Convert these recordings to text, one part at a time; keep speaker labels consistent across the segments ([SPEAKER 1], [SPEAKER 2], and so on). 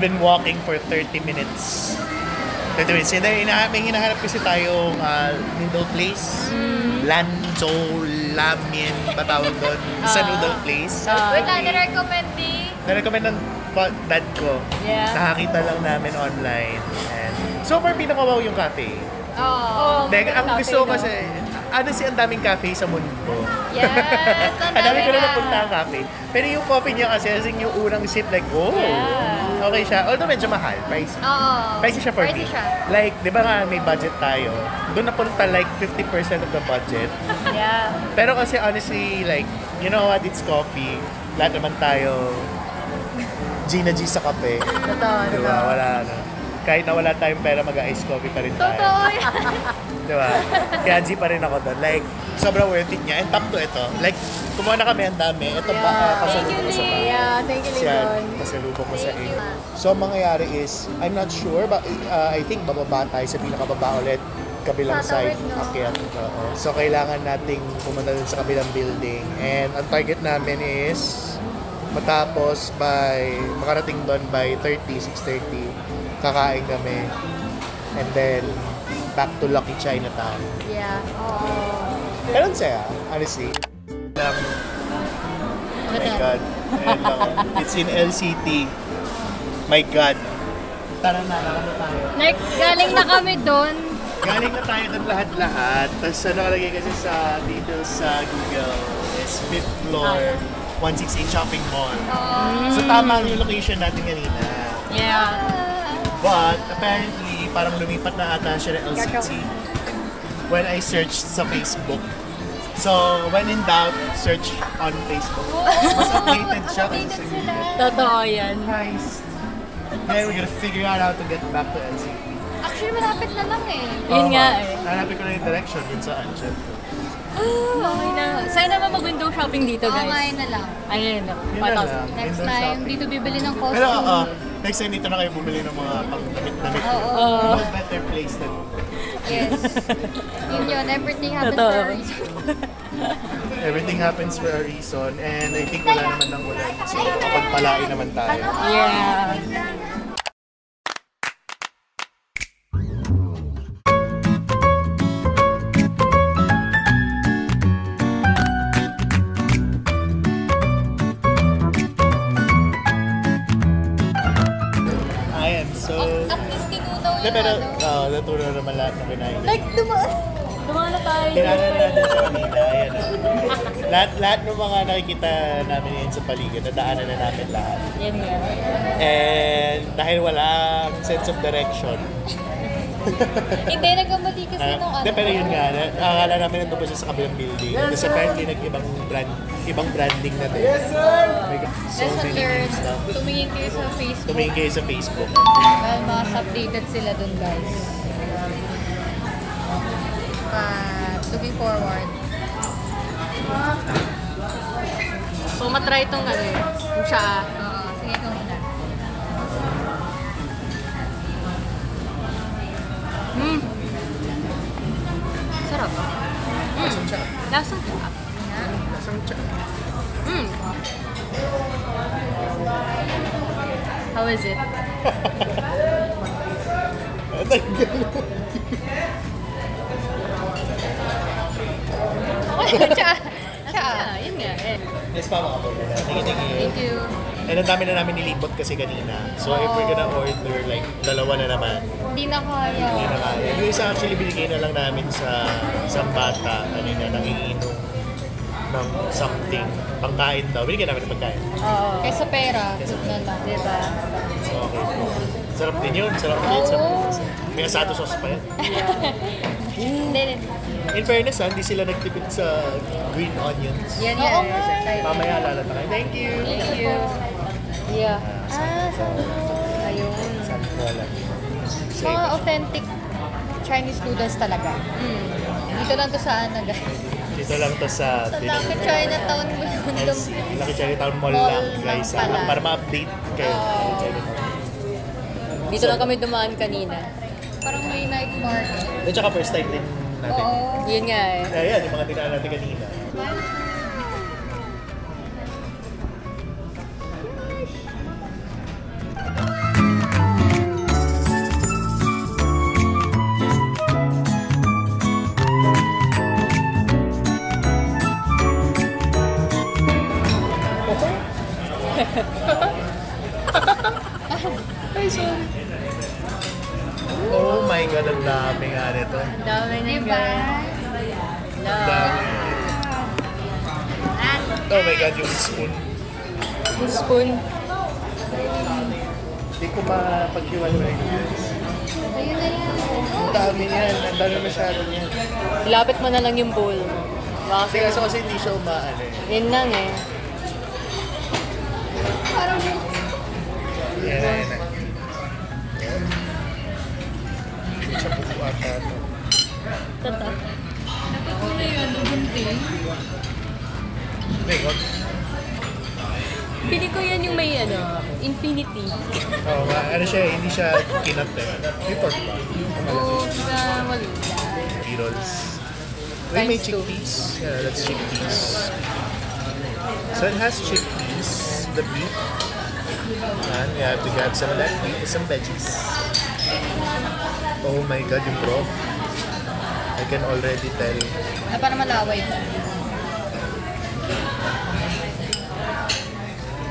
[SPEAKER 1] been walking for 30 minutes. 30 minutes. May hinahanap kasi tayong noodle place. Lanzo Lamin ba tawag doon? Sa noodle place.
[SPEAKER 2] Wait lang,
[SPEAKER 1] Na-recommend ng dad ko.
[SPEAKER 2] Yeah.
[SPEAKER 1] Nakakita lang namin online. And so far, pinaka-wow yung cafe.
[SPEAKER 2] Oh.
[SPEAKER 1] Ang gusto ko kasi, ang daming cafe sa mundo.
[SPEAKER 2] Yes,
[SPEAKER 1] ang dami ko na napunta ang cafe. Pero yung coffee niya kasi, yung unang sip, like, okay siya. Although medyo mahal, pricey. Pricey siya for me. Like, di ba nga may budget tayo? Doon napunta like 50% of the budget.
[SPEAKER 2] Yeah.
[SPEAKER 1] Pero kasi honestly, like, you know what, it's coffee. Lahat naman tayo, Gina G sa kape.
[SPEAKER 2] Totoo.
[SPEAKER 1] Diba? Wala na. Kahit na wala tayong pera, mag-ice coffee pa rin tayo.
[SPEAKER 2] Totoo.
[SPEAKER 1] Diba? Kaya G pa rin ako doon. Like, sobrang worth it niya. And top to ito. Like, kumuha na kami, ang dami. Ito pa, pasalubong ko sa bahay.
[SPEAKER 2] Yeah, thank you, Lincoln.
[SPEAKER 1] Pasalubong ko sa iyo. So, ang mangyayari is, I'm not sure, but I think bababa tayo sa pinakababa ulit. Kabilang side, akyat. So, kailangan nating pumunta dun sa kabilang building. And ang target namin is matapos makarating doon by 6:30. Kakain kami. And then, back to Lucky Chinatown.
[SPEAKER 2] Yeah.
[SPEAKER 1] Pero ang saya, honestly. Oh my God. It's in LCT. My God. Tara na tayo.
[SPEAKER 2] Like, galing na kami doon.
[SPEAKER 1] Galing na tayo doon lahat-lahat. Tapos nakalagay kasi dito sa Google is 5th floor, 168 Shopping Mall. So tama yung location natin kanina.
[SPEAKER 2] Yeah.
[SPEAKER 1] But apparently, parang lumipat na ata siya ng LCT when I searched sa Facebook. So, when in doubt, search on Facebook. Mas updated siya kasi sa Google.
[SPEAKER 2] Totoo yan.
[SPEAKER 1] Nice. Then we're gonna figure out how to get back to LCT.
[SPEAKER 2] Actually, malapit na lang eh.
[SPEAKER 3] Yun nga eh.
[SPEAKER 1] Hanapin ko na yung direction yun saan siya.
[SPEAKER 3] Okay na. Saan naman mag-window shopping dito, guys?
[SPEAKER 2] Online na lang.
[SPEAKER 3] Ayun,
[SPEAKER 1] Yun na lang.
[SPEAKER 2] Next
[SPEAKER 1] Window
[SPEAKER 2] time,
[SPEAKER 1] shopping.
[SPEAKER 2] dito bibili ng costume.
[SPEAKER 1] Pero next time dito na kayo bumili ng mga pang-damit. No better place than
[SPEAKER 2] Yes. Yun, everything happens
[SPEAKER 3] Totoo.
[SPEAKER 2] for a reason.
[SPEAKER 1] everything happens for a reason. And I think wala naman ng ulan. So, kapagpalain naman tayo.
[SPEAKER 3] Yeah.
[SPEAKER 2] At least tinunaw yung
[SPEAKER 1] Pero,
[SPEAKER 2] ano.
[SPEAKER 1] natuloy naman lahat ng kinain.
[SPEAKER 2] Like, dumaan.
[SPEAKER 3] Dumaan na tayo.
[SPEAKER 1] Kinanan natin sa kanina. Ayan. Lahat ng mga nakikita namin yun sa paligid, nadaanan na namin lahat.
[SPEAKER 3] Yan nga.
[SPEAKER 1] And dahil walang sense of direction.
[SPEAKER 2] Hindi, nagkamali kasi nung ano.
[SPEAKER 1] Pero yun nga, akala namin nandun pa siya sa kabilang building. Tapos apparently ibang branding na din. Yes, sir! So
[SPEAKER 2] Lesson
[SPEAKER 1] many
[SPEAKER 2] learned.
[SPEAKER 1] things na.
[SPEAKER 2] Tumingin kayo sa Facebook.
[SPEAKER 1] Tumingin kayo sa Facebook.
[SPEAKER 2] Dahil mas updated sila dun, guys. Looking forward.
[SPEAKER 3] So, matry itong ano eh. Yung siya.
[SPEAKER 2] Sige, ikaw muna.
[SPEAKER 3] Sarap.
[SPEAKER 1] Lasang siya.
[SPEAKER 3] Lasang siya.
[SPEAKER 1] Lasang siya.
[SPEAKER 3] How is it? Yun nga eh.
[SPEAKER 1] Yes, pa mga pala.
[SPEAKER 2] Thank you.
[SPEAKER 1] And ang dami na namin nilibot kasi kanina. So if we're gonna order like dalawa na naman,
[SPEAKER 2] Hindi na kaya.
[SPEAKER 1] hindi na kaya. Yung isa actually binigay na lang namin sa isang bata kanina nangiinom ng something. Pangkain daw. Binigyan namin ng pagkain.
[SPEAKER 3] Oo.
[SPEAKER 2] Kaysa pera, food na lang.
[SPEAKER 3] Diba?
[SPEAKER 1] So okay. Sarap din yun. Sarap din.
[SPEAKER 2] Oo.
[SPEAKER 1] May asado sauce pa yan.
[SPEAKER 2] Hindi.
[SPEAKER 1] In fairness, hindi sila nagtipid sa green onions.
[SPEAKER 3] Yan
[SPEAKER 2] Oo
[SPEAKER 3] yan.
[SPEAKER 2] nga.
[SPEAKER 1] Mamaya lalata kayo. Thank you!
[SPEAKER 3] Thank you. Yeah.
[SPEAKER 2] Ayun.
[SPEAKER 1] Sabi ko lang.
[SPEAKER 2] Mga authentic Chinese noodles talaga. Dito lang to sa ano, guys.
[SPEAKER 1] Dito lang to sa
[SPEAKER 2] Sa Lucky Chinatown mo yung
[SPEAKER 1] Lucky Chinatown Mall
[SPEAKER 2] Mall
[SPEAKER 1] lang, guys.
[SPEAKER 2] lang pala.
[SPEAKER 1] Para ma-update kayo.
[SPEAKER 3] Dito lang kami dumaan kanina.
[SPEAKER 2] parang may night market.
[SPEAKER 1] At saka first time din natin.
[SPEAKER 2] Oo.
[SPEAKER 3] Yun nga eh.
[SPEAKER 1] Ayan, yung mga dinaan natin kanina. Ay, sorry. Oh my God, ang dami nga nito.
[SPEAKER 3] Dami na
[SPEAKER 2] Diba?
[SPEAKER 1] Ang dami. Oh my God, yung spoon.
[SPEAKER 3] Spoon.
[SPEAKER 1] Hindi ko mapaghiwalay guys.
[SPEAKER 2] Ayun na yan.
[SPEAKER 1] Ang dami niyan. Ang dami masyado niyan.
[SPEAKER 3] Ilapit mo na lang yung bowl.
[SPEAKER 1] Kasi kasi hindi siya umaano eh.
[SPEAKER 3] Yun lang eh.
[SPEAKER 2] Parang
[SPEAKER 1] Yan na, yan na. Hindi siya pupo ata ito.
[SPEAKER 3] Tata.
[SPEAKER 2] napatuloy yun. Bunti.
[SPEAKER 1] Hindi, God.
[SPEAKER 3] Pili ko yan yung may infinity.
[SPEAKER 1] Oo nga, ano siya, hindi siya kinat eh. May pork ba?
[SPEAKER 3] Oo, sa wala.
[SPEAKER 1] P-rolls. Wait, may
[SPEAKER 3] Times two.
[SPEAKER 1] chickpeas. Yeah, that's chickpeas. So it has chickpeas, the beef. And you have to grab some of that beef with some veggies. Oh my God, yung broth. I can already tell.
[SPEAKER 2] Para malaway ito.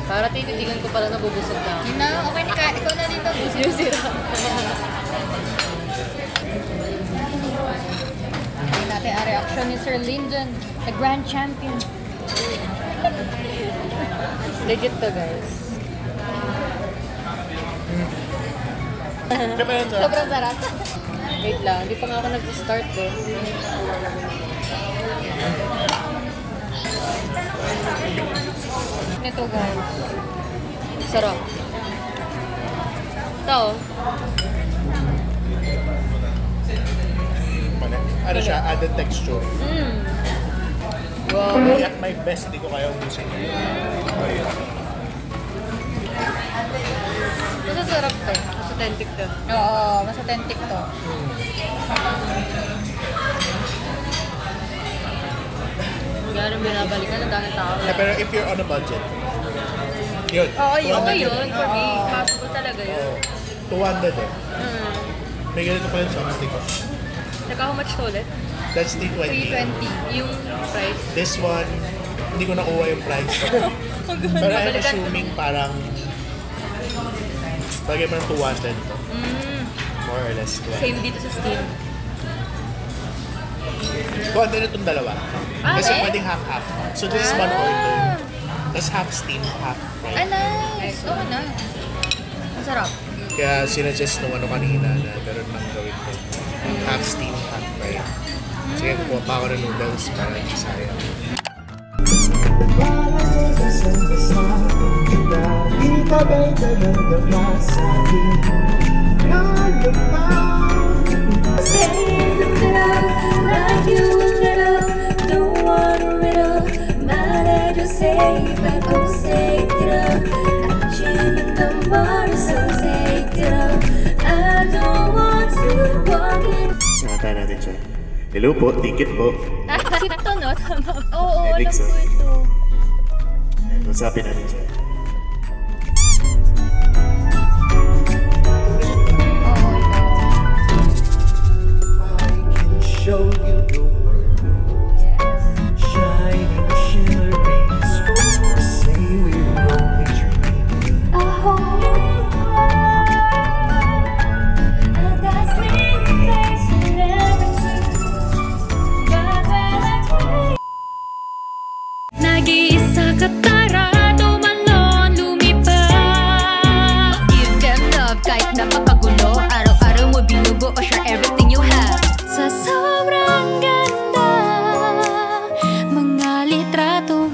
[SPEAKER 3] Para tinitigan ko pala nabubusog na.
[SPEAKER 2] Yun na, okay ni Ka. Ikaw na dito.
[SPEAKER 3] Yung sira.
[SPEAKER 2] Tingnan natin ang reaction ni Sir Lyndon, the grand champion.
[SPEAKER 3] Legit to, guys.
[SPEAKER 1] Diba yun sa?
[SPEAKER 2] Sobrang sarap.
[SPEAKER 3] Wait lang, hindi pa nga ako nag-start ko.
[SPEAKER 2] Ito guys.
[SPEAKER 3] Sarap. Ito.
[SPEAKER 1] Ano siya, added texture.
[SPEAKER 3] Wow.
[SPEAKER 1] Hindi at my best, hindi ko kaya ubusin.
[SPEAKER 2] Mas sarap to.
[SPEAKER 3] Mas authentic to.
[SPEAKER 2] Oo, mas authentic to.
[SPEAKER 3] Gano'n binabalikan ng dahil tao.
[SPEAKER 1] Pero if you're on a budget, yun.
[SPEAKER 2] Oo, yun.
[SPEAKER 3] Okay
[SPEAKER 1] 200
[SPEAKER 3] yun, for me. Possible talaga yun.
[SPEAKER 1] Oo. 200 eh.
[SPEAKER 3] Mm.
[SPEAKER 1] May ganito pa yun sa amin ko.
[SPEAKER 3] Naka how much to ulit?
[SPEAKER 1] That's the 20.
[SPEAKER 2] 320.
[SPEAKER 3] Yung price?
[SPEAKER 1] This one, hindi ko nakuha yung price. Pero I'm assuming parang bagay mo ng 200 to. More or less. 20.
[SPEAKER 3] Same dito sa Steam.
[SPEAKER 1] 200 itong dalawa.
[SPEAKER 2] Ah,
[SPEAKER 1] Kasi
[SPEAKER 2] okay.
[SPEAKER 1] pwedeng half-half. So this is one order. That's half steam, half
[SPEAKER 2] Ah,
[SPEAKER 1] fried.
[SPEAKER 2] nice. Oo, nice. Ang sarap.
[SPEAKER 1] Kaya sinadjust nung ano kanina na meron nang gawin ko. Half steam, half fried. Sige, kukuha pa ako ng noodles para hindi sayang.
[SPEAKER 4] Like you a little, don't want a riddle. Mad at you say, but don't say it up. Action in the water, so take it up. I don't want to walk in.
[SPEAKER 1] Nakatayan natin siya. Hello po, ticket po.
[SPEAKER 3] Sip to, no? Tama.
[SPEAKER 2] Oo,
[SPEAKER 1] May
[SPEAKER 2] alam
[SPEAKER 1] mix,
[SPEAKER 2] ko
[SPEAKER 1] ah.
[SPEAKER 2] ito.
[SPEAKER 1] Usapin natin siya.
[SPEAKER 2] Oo, ikaw.
[SPEAKER 5] Show you the world, shining, shimmering, stars. Say we're only dreaming.
[SPEAKER 4] I hold you, and that's the place you never took. But when I play, nag-iisa ka tara, tumalon, lumipad. Give them love kahit napakagulo. Araw-araw mo binubuo, share everything you have. Sa sobrang ganda, mga litrato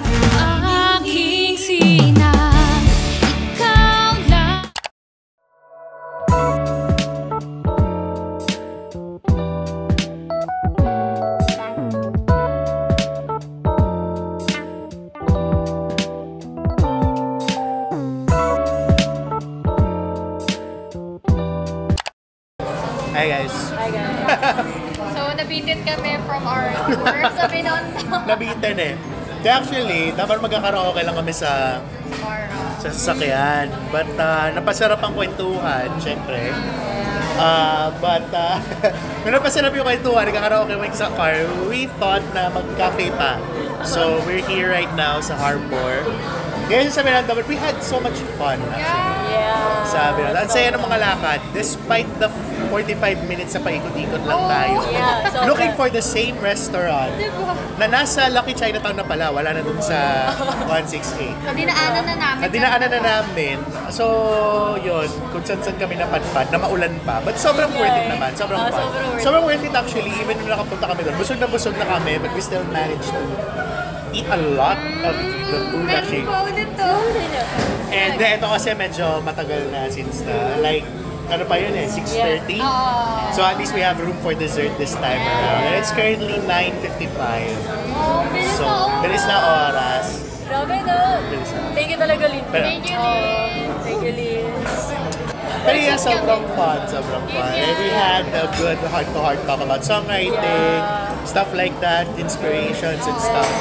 [SPEAKER 4] aking sinang, ikaw lang.
[SPEAKER 1] Hi guys.
[SPEAKER 3] Hi, guys.
[SPEAKER 2] So, nabitin kami from our tour sa Binondo.
[SPEAKER 1] Nabitin eh. Kaya actually, dapat magkakaraoke lang kami sa sasakyan. But napasarap ang kwentuhan, syempre. Nung napasarap yung kwentuhan, nagkakaraoke kami sa car, we thought na mag-cafe pa. So, we're here right now sa Harbor. Kaya sabi natin, but we had so much fun.
[SPEAKER 3] Yeah.
[SPEAKER 1] Sabi natin, ang saya ng mga lakad, despite the 45 minutes sa paikot-ikot lang tayo.
[SPEAKER 3] Yeah, sobra.
[SPEAKER 1] Looking for the same restaurant na nasa Lucky Chinatown na pala, wala na dun sa 168.
[SPEAKER 2] Dinaanan na namin.
[SPEAKER 1] Dinaanan na namin. So, yun, kung saan kami napadpad, na maulan pa. But sobrang worth it naman. Sobrang fun.
[SPEAKER 3] sobrang
[SPEAKER 1] Sobrang worth
[SPEAKER 3] worth
[SPEAKER 1] it actually, even nung nakapunta kami doon. Busog na kami, but we still managed to eat a lot of the food actually.
[SPEAKER 2] ulit to.
[SPEAKER 1] And ito kasi medyo matagal na since like, ano pa yun 6:30. So at least we have room for dessert this time around. And it's currently 9:55. So, bilis na oras.
[SPEAKER 3] Grabe no.
[SPEAKER 1] Bilis na.
[SPEAKER 3] Thank you talaga, Lynn.
[SPEAKER 1] Thank
[SPEAKER 2] you,
[SPEAKER 3] Thank you, Lynn.
[SPEAKER 1] Pero yeah, sobrang fun. And we had a good heart-to-heart talk about songwriting, stuff like that, inspirations and stuff.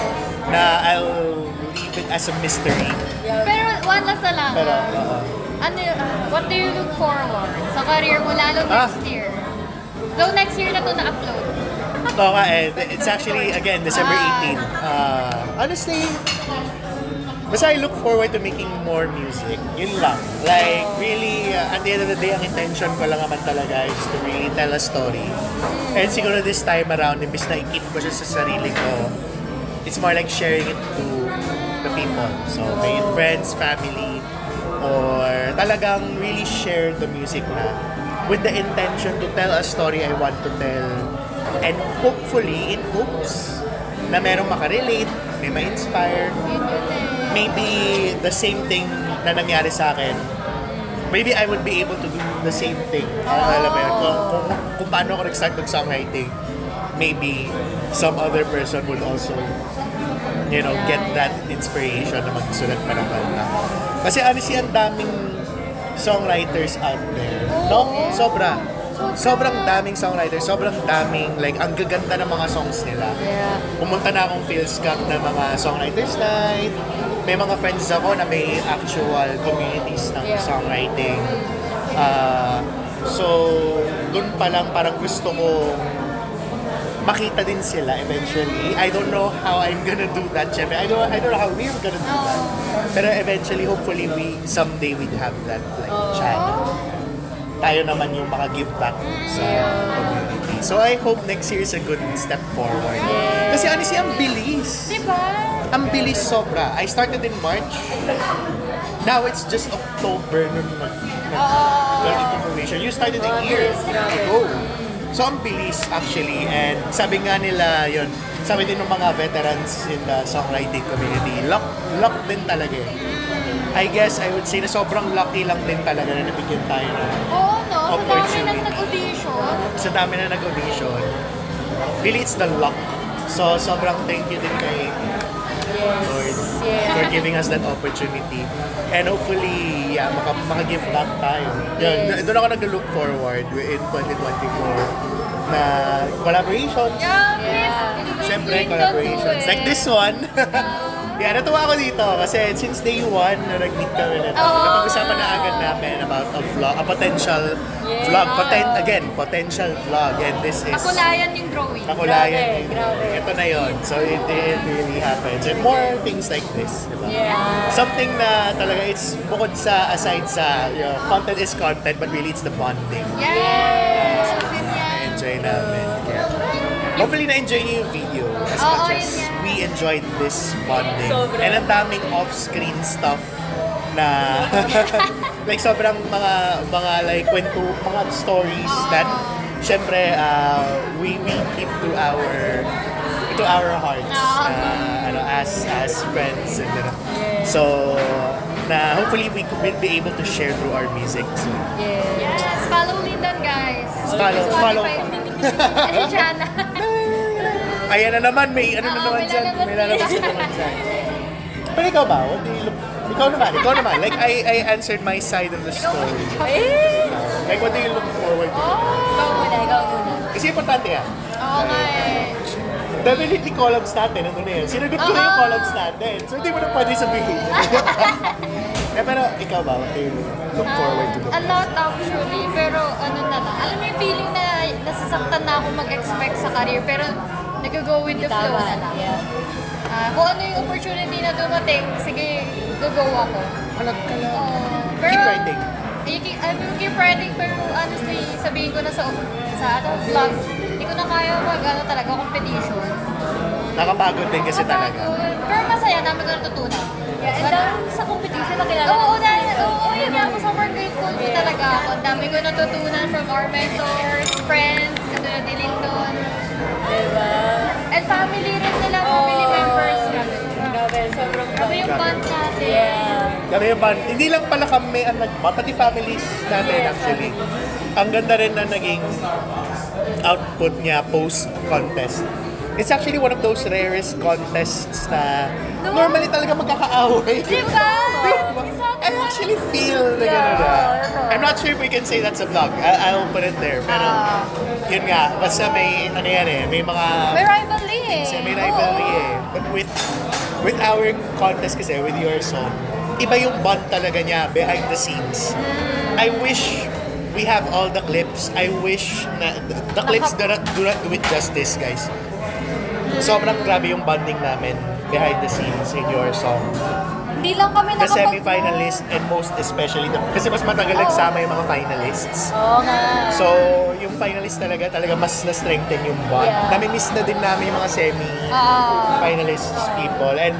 [SPEAKER 1] Na I'll leave it as a mystery.
[SPEAKER 2] Pero one last na lang.
[SPEAKER 1] Pero,
[SPEAKER 2] What do you look forward sa career mo lalo next year? Though next year na to na-upload.
[SPEAKER 1] ito nga it's actually, again, December 18. Honestly, basta I look forward to making more music. Yun lang. Like, really, at the end of the day, ang intention ko lang naman talaga is to really tell a story. And siguro this time around, imbis na i-keep ko siya sa sarili ko, it's more like sharing it to the people. So, may it friends, family, or talagang really share the music na with the intention to tell a story I want to tell. And hopefully, in hopes na merong makarelate, may ma-inspire, maybe the same thing na nangyari sa akin, maybe I would be able to do the same thing. Alam mo yun, kung paano ako nag-start mag-songwriting, maybe some other person would also, you know, get that inspiration na magsulat pa ng kanta. Kasi honestly, ang daming songwriters out there. No? Sobrang daming songwriters, sobrang daming, like, ang gaganda ng mga songs nila. Pumunta na akong Phil's Cup na mga songwriters night. May mga friends ako na may actual communities ng songwriting. So, dun pa lang parang gusto ko makita din sila eventually. I don't know how I'm gonna do that, syempre. I don't know how we're gonna do that. Pero eventually, hopefully, someday we'd have that like channel. Tayo naman yung maka-give back sa community. So I hope next year is a good step forward. Kasi honestly, ang bilis.
[SPEAKER 2] Diba?
[SPEAKER 1] Ang bilis sobra. I started in March. Now it's just October nung nag-into formation. You started a year ago. So ang bilis actually. And sabi nga nila yun, sabi din ng mga veterans in the songwriting community, luck din talaga eh. I guess I would say na sobrang lucky lang din talaga na nabigyan tayo ng opportunity. Sa dami na nag-audition. Really, it's the luck. So, sobrang thank you din kay Lord for giving us that opportunity. And hopefully, maka-give back tayo. Yun, doon ako nag-look forward in 2024 na collaborations. Siyempre, collaborations. Like this one. Yeah, natuwa ako dito kasi since day one na nag-meet kami na napag-usapan na agad namin about a potential vlog. Potential vlog. And this is...
[SPEAKER 2] Nakulayan yung drawing.
[SPEAKER 1] Nakulayan. Ito na yun. So it really happens. And more things like this. Diba? Something na talaga it's bukod sa, aside sa, content is content, but really it's the bonding. Na-enjoy namin. Hopefully na-enjoy niyo yung video as much as we enjoyed this bonding. And ang daming off-screen stuff na like sobrang mga like kwento, mga stories that syempre we keep to our hearts as friends. And, so na hopefully we will be able to share through our music. So,
[SPEAKER 2] Yes, follow Lindan guys.
[SPEAKER 1] Follow.
[SPEAKER 2] Ay, Jana.
[SPEAKER 1] Ayan na naman, may ano na naman dyan. May lalabas na naman dyan. Pero ikaw ba? What do you look... Ikaw naman. Like, I answered my side of the story. Like, what do you look forward to?
[SPEAKER 3] Ikaw muna.
[SPEAKER 1] Kasi importante yan.
[SPEAKER 2] Okay.
[SPEAKER 1] Definitely collabs natin. Ano na yun? Sinagot ko na yung collabs natin. So, hindi mo na pwede sabihin. Pero, ikaw ba? What do you look forward to?
[SPEAKER 2] A lot actually. Pero ano na lang. Alam mo yung feeling na nasasaktan na ako mag-expect sa career. Pero nag-go with the flow na lang. Kung ano yung opportunity na dumating, sige, mag-go ako.
[SPEAKER 1] Halag ka lang.
[SPEAKER 2] Pero,
[SPEAKER 1] Keep writing.
[SPEAKER 2] Keep writing, pero honestly, sabihin ko na sa vlog, hindi ko na kaya talaga, competition.
[SPEAKER 1] Nakapagod din kasi talaga.
[SPEAKER 2] Pero masaya, dami ko natutunan.
[SPEAKER 3] Yeah, and dahil sa competition nakilala
[SPEAKER 2] Oo, yun nga, ako super grateful ko talaga ako. Ang dami ko natutunan from our mentors, friends, katulad ni Linton.
[SPEAKER 3] Diba?
[SPEAKER 2] And family rin nila, family members.
[SPEAKER 3] Grabe, sobrang
[SPEAKER 2] Grabe yung band natin.
[SPEAKER 3] Yeah.
[SPEAKER 1] Kami yung band. Hindi lang pala kami ang nagba, pati families natin actually. Ang ganda rin na naging output niya post-contest. It's actually one of those rarest contests na normally talaga magkakaaway.
[SPEAKER 2] Diba?
[SPEAKER 1] I actually feel na gano'n na. I'm not sure if we can say that's a vlog. I'll put it there. Pero yun nga, basta may, ano yan eh, may mga...
[SPEAKER 2] May rivalry eh.
[SPEAKER 1] May rivalry eh. But with our contest kasi, with your song, iba yung bond talaga niya behind the scenes. I wish we have all the clips. I wish na the clips do not do it justice, guys. Sobrang grabe yung bonding namin behind the scenes in your song.
[SPEAKER 2] Hindi lang kami
[SPEAKER 1] The semi-finalists and most especially, kasi mas matagal nagsama yung mga finalists.
[SPEAKER 3] Oo nga.
[SPEAKER 1] So, yung finalists talaga mas na-strengthen yung bond.
[SPEAKER 3] Yeah.
[SPEAKER 1] Nami-miss na din namin yung mga semi-finalists people. And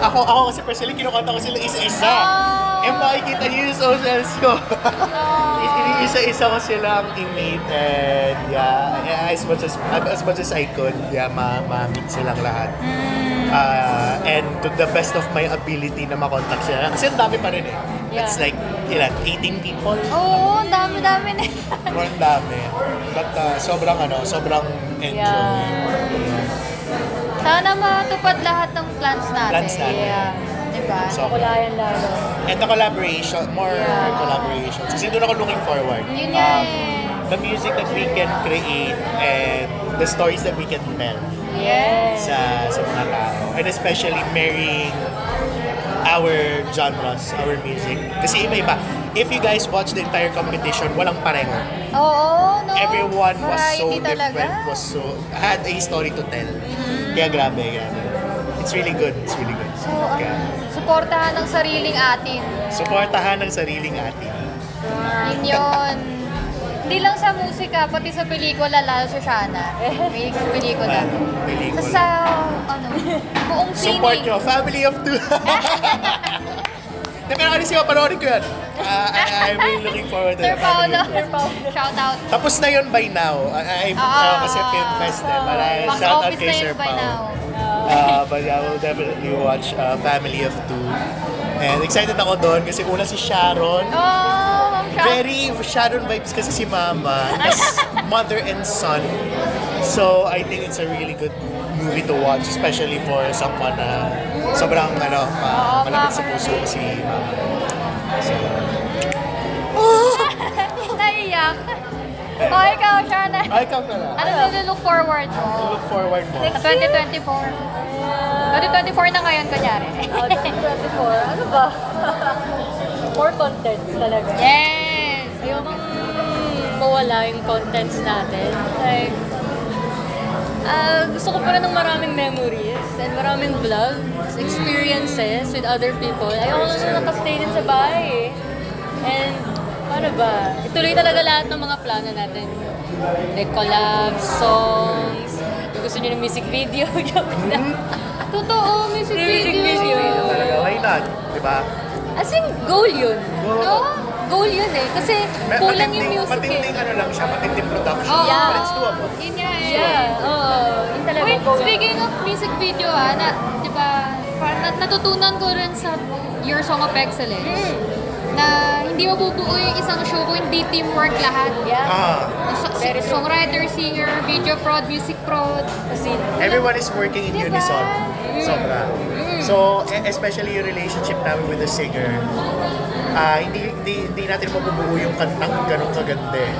[SPEAKER 1] ako kasi personally, kinukanta ko sila isa-isa. And makikita niyo yung socials ko. Isa-isa ko silang i-meet and yeah, as much as I could, ma-meet silang lahat. And to the best of my ability na makontak sila. Kasi ang dami pa rin eh.
[SPEAKER 3] Yeah.
[SPEAKER 1] It's like, 18 people?
[SPEAKER 2] Oo, dami-dami na.
[SPEAKER 1] More dami. But sobrang enjoy.
[SPEAKER 3] Yeah.
[SPEAKER 2] Sana matupad lahat ng plans natin.
[SPEAKER 1] Plans natin.
[SPEAKER 2] Yeah. Diba?
[SPEAKER 1] So,
[SPEAKER 3] Kulayan lalo.
[SPEAKER 1] and the collaboration, more collaborations. Kasi doon ako looking forward.
[SPEAKER 2] Yun nga eh.
[SPEAKER 1] The music that we can create and the stories that we can tell
[SPEAKER 2] Yes.
[SPEAKER 1] sa mga tao. And especially marrying our genres, our music. Kasi iba-iba. If you guys watch the entire competition, walang pareho.
[SPEAKER 2] Oo, no?
[SPEAKER 1] Everyone was so
[SPEAKER 2] Variety talaga.
[SPEAKER 1] different, had a story to tell. Kaya grabe. It's really good.
[SPEAKER 2] So,
[SPEAKER 1] Kaya,
[SPEAKER 2] suportahan ng sariling atin.
[SPEAKER 1] suportahan ng sariling atin.
[SPEAKER 2] Yun yun. Hindi lang sa musika, pati sa pelikula, lalo sa Shana. May pelikula.
[SPEAKER 1] Pelikula.
[SPEAKER 2] Sa buong
[SPEAKER 1] Support
[SPEAKER 2] sining.
[SPEAKER 1] nyo, family of two. Pero kasi panoorin ko yan. I'm really looking forward to
[SPEAKER 2] Sir
[SPEAKER 1] the family
[SPEAKER 2] Paolo.
[SPEAKER 1] of two.
[SPEAKER 2] Shout out.
[SPEAKER 1] Tapos na yun by now. Kasi Film Fest eh.
[SPEAKER 2] Box
[SPEAKER 1] Shout out
[SPEAKER 2] office
[SPEAKER 1] kay
[SPEAKER 2] na
[SPEAKER 1] Sir
[SPEAKER 2] yun by
[SPEAKER 1] Pao.
[SPEAKER 2] now.
[SPEAKER 1] But I will definitely watch Family of Two. And excited ako doon kasi una si Sharon.
[SPEAKER 2] Oh,
[SPEAKER 1] Very Sharon vibes kasi si Mama. As mother and son. So I think it's a really good movie to watch, especially for someone na sobrang malapit sa puso ko si Mama. So,
[SPEAKER 2] naiyak. Oh, ikaw, Shana.
[SPEAKER 1] ikaw na lang.
[SPEAKER 2] Ano look forward mo?
[SPEAKER 1] Look forward mo.
[SPEAKER 2] Sa 2024. 2024 na ngayon, kunyari.
[SPEAKER 3] 2024, ano ba? More contents talaga.
[SPEAKER 2] Yes!
[SPEAKER 3] Ayokong mawala yung contents natin. Like, gusto ko pa rin ng maraming memories and maraming vlogs, experiences with other people. Ayoko lang nakastay din sa bahay. And, paano ba? Ituloy talaga lahat ng mga plano natin. Like collabs, songs, kung gusto nyo ng music video, joke na.
[SPEAKER 2] Totoo, music video.
[SPEAKER 1] Talaga, why not? Diba?
[SPEAKER 3] As in, goal yun.
[SPEAKER 2] No?
[SPEAKER 3] Goal yun eh. Kasi kulang yung music
[SPEAKER 1] Matinding
[SPEAKER 3] eh.
[SPEAKER 1] lang siya, matinding production.
[SPEAKER 2] Oo.
[SPEAKER 3] Yeah.
[SPEAKER 1] But it's doable.
[SPEAKER 2] Yun nga eh.
[SPEAKER 3] Yeah, oo. Yun talaga
[SPEAKER 2] Wait,
[SPEAKER 3] goal.
[SPEAKER 2] speaking of music video di ba, parang natutunan ko rin sa Your Song of Excellence na hindi mabubuo yung isang show kung hindi teamwork lahat.
[SPEAKER 3] Yeah. Very true.
[SPEAKER 2] Songwriter, singer, video prod, music prod.
[SPEAKER 3] Kasi,
[SPEAKER 1] Everyone is working in
[SPEAKER 2] Diba?
[SPEAKER 1] unison. Sobra. So, especially yung relationship namin with the singer, hindi natin mabubuo yung kantang ganun kaganda eh.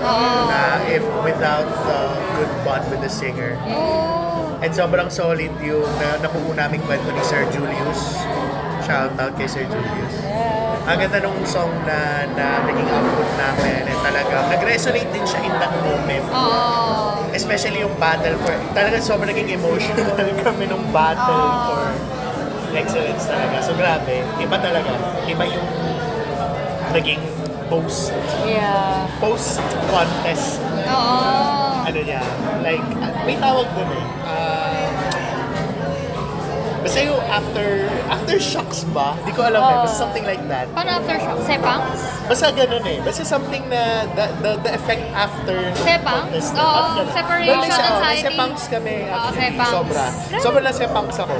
[SPEAKER 1] Na if without the good bond with the singer.
[SPEAKER 2] Oh.
[SPEAKER 1] And sobrang solid yung nabuo naming kwento ni Sir Julius. Shout out kay Sir Julius. Ang ganda nung song na naging output namin and talaga nag-resonate din siya in that moment.
[SPEAKER 2] Oh.
[SPEAKER 1] Especially yung battle for, talaga sobrang naging emotional kami nung battle for Excellence talaga. So grabe, iba talaga. Iba yung naging
[SPEAKER 3] Yeah.
[SPEAKER 1] post-contest
[SPEAKER 2] Oo.
[SPEAKER 1] ano niya. Like, may tawag dun eh. Basta yung aftershocks ba? Di ko alam eh. Basta something like that.
[SPEAKER 2] Paano aftershock? Sepangs?
[SPEAKER 1] Basta ganun eh. Basta something na the effect after nung
[SPEAKER 2] Sepangs?
[SPEAKER 1] contest.
[SPEAKER 2] Oo,
[SPEAKER 1] Parang ganun.
[SPEAKER 2] separation
[SPEAKER 1] Well, may
[SPEAKER 2] anxiety.
[SPEAKER 1] sepangs kami.
[SPEAKER 2] Oo,
[SPEAKER 1] Actually,
[SPEAKER 2] sepangs.
[SPEAKER 1] Sobra na sepangs ako.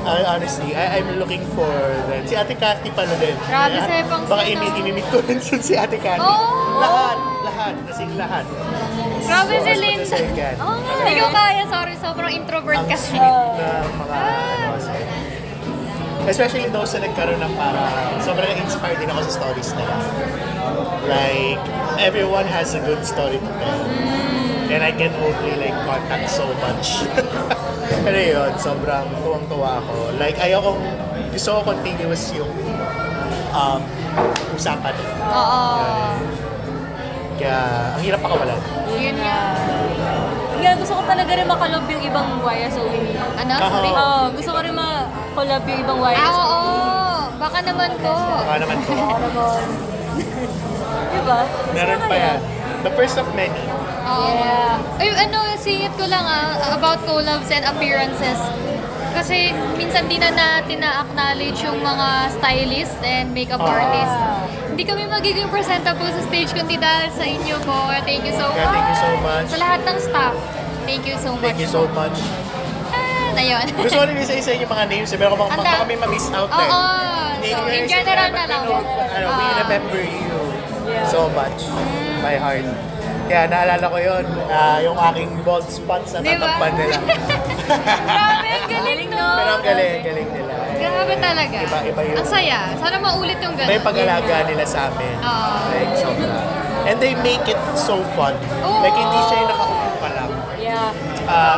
[SPEAKER 1] Honestly, I'm looking for them. Si Ate Cathy pala din.
[SPEAKER 2] Grabe,
[SPEAKER 1] Kaya,
[SPEAKER 2] sepangs
[SPEAKER 1] baka
[SPEAKER 2] din, no?
[SPEAKER 1] imimit ko rin si Ate Cathy.
[SPEAKER 2] Oh!
[SPEAKER 1] Lahat. Kasing lahat.
[SPEAKER 2] Grabe si
[SPEAKER 1] as much
[SPEAKER 2] Lynn.
[SPEAKER 1] as I can.
[SPEAKER 2] Hindi ko kaya, sorry. Sobrang introvert
[SPEAKER 1] Ang
[SPEAKER 2] kasi.
[SPEAKER 1] sweet na mga kasi. Especially those na nagkaroon ng sobrang inspired din ako sa stories nila. Like, everyone has a good story to tell. And I can only like contact so much. Pero yun, sobrang tuwang-tuwa ako. Like, gusto ko continuous yung usapan.
[SPEAKER 2] Oo.
[SPEAKER 1] Kaya, ang hirap pakawalan.
[SPEAKER 2] Yun nga.
[SPEAKER 3] Yeah, gusto ko talaga rin makalob yung ibang YSOE.
[SPEAKER 2] Ano? Sorry.
[SPEAKER 3] Gusto ko rin makolab yung ibang YSOE.
[SPEAKER 2] Oo. Baka naman po.
[SPEAKER 1] Baka naman ko.
[SPEAKER 3] Diba?
[SPEAKER 1] Meron pa yan. The first of many.
[SPEAKER 2] Oo.
[SPEAKER 3] Yeah.
[SPEAKER 2] Ay, singit ko lang about collabs and appearances. Kasi minsan di na natin na-acknowledge yung mga stylist and makeup artist. Hindi kami magiging presentable sa stage kundi dahil sa inyo po. Thank you so much.
[SPEAKER 1] Thank you so much.
[SPEAKER 2] Sa lahat ng staff. Thank you so much.
[SPEAKER 1] Thank you so much.
[SPEAKER 2] Na yun.
[SPEAKER 1] Gusto ko rin isa-isa yung mga names. Pero kung baka kami ma-miss out eh.
[SPEAKER 2] Oo. So, in general na lang.
[SPEAKER 1] We remember you so much. My heart. Kaya naalala ko yun, yung aking bald spots na
[SPEAKER 2] Diba?
[SPEAKER 1] tatakpan nila.
[SPEAKER 2] Grabe, ang galing no.
[SPEAKER 1] Pero ang galing nila.
[SPEAKER 2] Grabe talaga.
[SPEAKER 1] Iba yun.
[SPEAKER 2] Ang saya. Sana maulit yung
[SPEAKER 1] Iba yung
[SPEAKER 2] ganun.
[SPEAKER 1] pag-alaga nila sa amin.
[SPEAKER 2] Oo.
[SPEAKER 1] Like, sobra. And they make it so fun.
[SPEAKER 2] Oo.
[SPEAKER 1] Like, hindi siya yung nakaupo ka lang.
[SPEAKER 3] Yeah.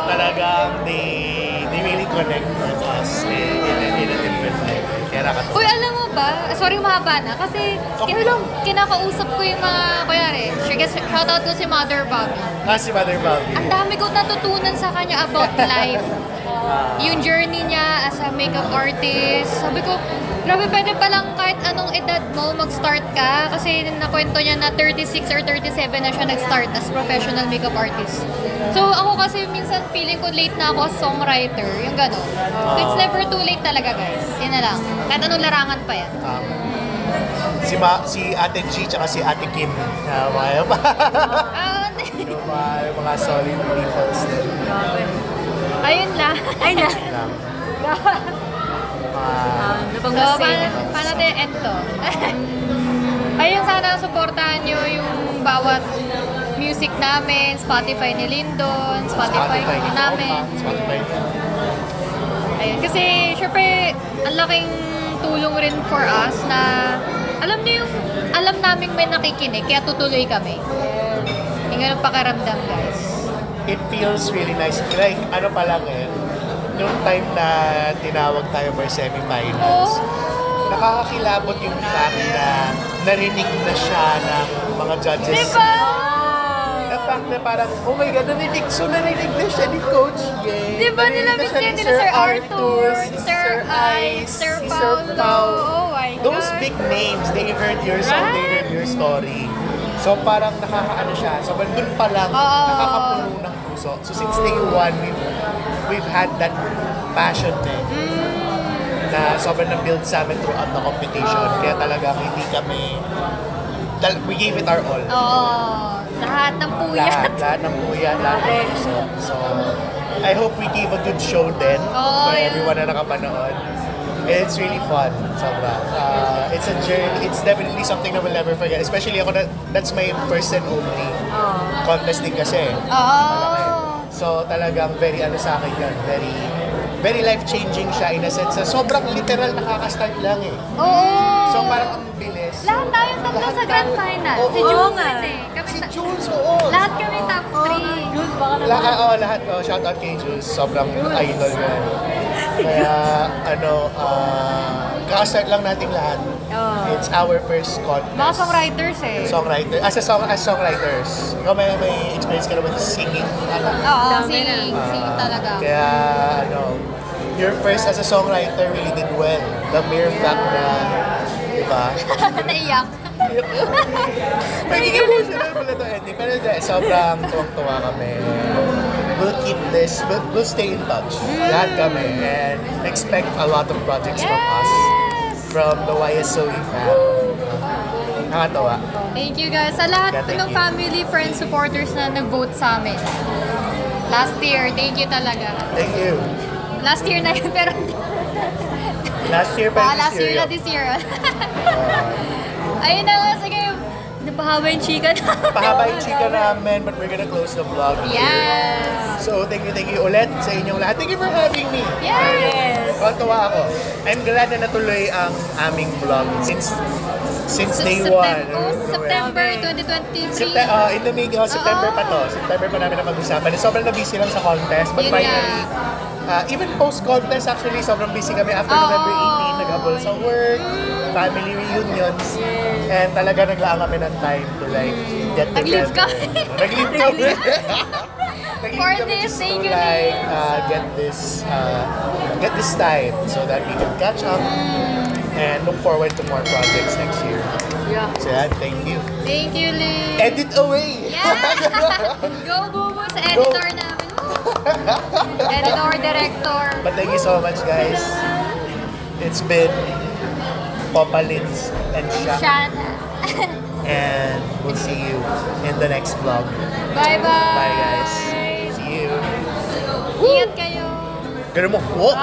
[SPEAKER 1] Talagang they really connect with us in a different level. Kaya nakatuwa.
[SPEAKER 2] Uy, alam mo ba? Sorry, mahaba na. Kasi
[SPEAKER 1] Okay lang.
[SPEAKER 2] kinakausap ko yung mga, kunyari, shoutout ko si Mother Bobby.
[SPEAKER 1] Si Mother Bobby.
[SPEAKER 2] Ang dami kong natutunan sa kanya about life. Yung journey niya as a makeup artist. Sabi ko, grabe, pwede palang kahit anong edad mo mag-start ka. Kasi nakwento niya na 36 or 37 na siya nag-start as professional makeup artist. So ako kasi minsan feeling ko late na ako as songwriter. Yung gano'n. So, it's never too late talaga, guys. Yan na lang. Kahit anong larangan pa yan.
[SPEAKER 1] Si Ate G tsaka si Ate Kim. Yung mga solid peoples din.
[SPEAKER 2] Ayun lang.
[SPEAKER 3] Ay na.
[SPEAKER 1] Lang.
[SPEAKER 2] So, paano natin end to? Ayun, sana supportahan nyo yung bawat music namin, Spotify ni Lyndon, Spotify
[SPEAKER 1] ni
[SPEAKER 2] namin.
[SPEAKER 1] Spotify ni
[SPEAKER 2] Ayun, kasi syempre, ang laking tulong rin for us na alam niyo yung, alam namin may nakikinig, kaya tutuloy kami. Yung ganun pakiramdam, guys.
[SPEAKER 1] It feels really nice. Like, ano pa lang nung time na tinawag tayo for semifinals, nakakakilabot yung fact na narinig na siya ng mga judges.
[SPEAKER 2] Diba?
[SPEAKER 1] The fact na parang, oh my God, narinig na siya ni Coach Gay.
[SPEAKER 2] Diba nila
[SPEAKER 1] Narinig na siya
[SPEAKER 2] nila Sir Arthur, Sir Ice,
[SPEAKER 1] si
[SPEAKER 2] Sir Paulo. Oh my God.
[SPEAKER 1] Those big names, they heard your song, they heard your story. So parang nakakaano siya. So dun pa lang, nakakapuno ng puso. So since day one, we've had that passion na sobrang na-build sa amin throughout the competition. Kaya talagang hindi kami, we gave it our all.
[SPEAKER 2] Lahat ng puyat.
[SPEAKER 1] Lahat ng puyat, lahat ng puso. So, I hope we gave a good show then for everyone na nakapanood. It's really fun. Sobra. It's a journey. It's definitely something that we'll never forget. Especially ako, that's my first and only contest din kasi. So talagang very sa akin yun. Very life-changing siya in a sense. Sobrang literal nakaka-start lang eh. So parang ang bilis.
[SPEAKER 2] Lahat tayong tatlo sa grand final. Si
[SPEAKER 3] Oo
[SPEAKER 2] Jules
[SPEAKER 3] nga.
[SPEAKER 2] rin eh.
[SPEAKER 1] Si Jules, oo.
[SPEAKER 2] Lahat kami top 3.
[SPEAKER 3] Jules, baka naman.
[SPEAKER 1] Lahat. Shout out kay Jules. Sobrang idol niya. Kaya, kaka-start lang natin lahat. It's our first contest.
[SPEAKER 2] Mga songwriters eh.
[SPEAKER 1] Songwriter. As songwriters. Ikaw may experience ka naman singing.
[SPEAKER 2] Oo, singing talaga.
[SPEAKER 1] Kaya, your first as a songwriter really did well. The mere fact na, di ba?
[SPEAKER 2] Naiyak.
[SPEAKER 1] Magiging emotional pala ito, ending. Pero hindi, sobrang tuwang-tuwa kami. We'll keep this, we'll stay in touch. Lahat kami. And expect a lot of projects from us. From the YSOE fam. Nakatawa.
[SPEAKER 2] Thank you guys. Sa lahat
[SPEAKER 1] Yeah, thank
[SPEAKER 2] ng
[SPEAKER 1] you.
[SPEAKER 2] family, friends, supporters na nag-vote sa amin. Last year, thank you talaga.
[SPEAKER 1] Thank you.
[SPEAKER 2] Last year na yun, pero
[SPEAKER 1] Last year pa
[SPEAKER 2] last year na this year. Ayun na nga, sige. Napahaba yung chika na.
[SPEAKER 1] Pahaba yung chika namin, but we're gonna close the vlog here.
[SPEAKER 2] Yes!
[SPEAKER 1] So, thank you ulit sa inyong lahat. Thank you for having me.
[SPEAKER 2] Yes!
[SPEAKER 1] Tuwa ako. I'm glad na natuloy ang aming vlog since day one.
[SPEAKER 2] September 2023.
[SPEAKER 1] In the making, September pa to. September pa namin na mag-usapan. Sobrang na-busy lang sa contest, but
[SPEAKER 2] Yun
[SPEAKER 1] finally, even post-contest actually, sobrang busy kami after November 18, nag-habol sa work, family reunions, and talaga naglaan kami ng time to like get together.
[SPEAKER 2] Nag-leave kami.
[SPEAKER 1] Nag-leave kami.
[SPEAKER 2] For this, thank you,
[SPEAKER 1] like, get this time so that we can catch up and look forward to more projects next year.
[SPEAKER 3] Yeah.
[SPEAKER 1] So yeah, thank you.
[SPEAKER 2] Thank you, Lee.
[SPEAKER 1] Edit away!
[SPEAKER 2] Yeah! Go, Bubu, sa editor namin. Editor, director.
[SPEAKER 1] But thank you so much, guys. It's been Papa Lins and Shaq.
[SPEAKER 2] Shana.
[SPEAKER 1] And we'll see you in the next vlog.
[SPEAKER 2] Bye-bye.
[SPEAKER 1] Bye, guys. See you.
[SPEAKER 2] Ingat kayo.
[SPEAKER 1] Ganun mo. Whoa!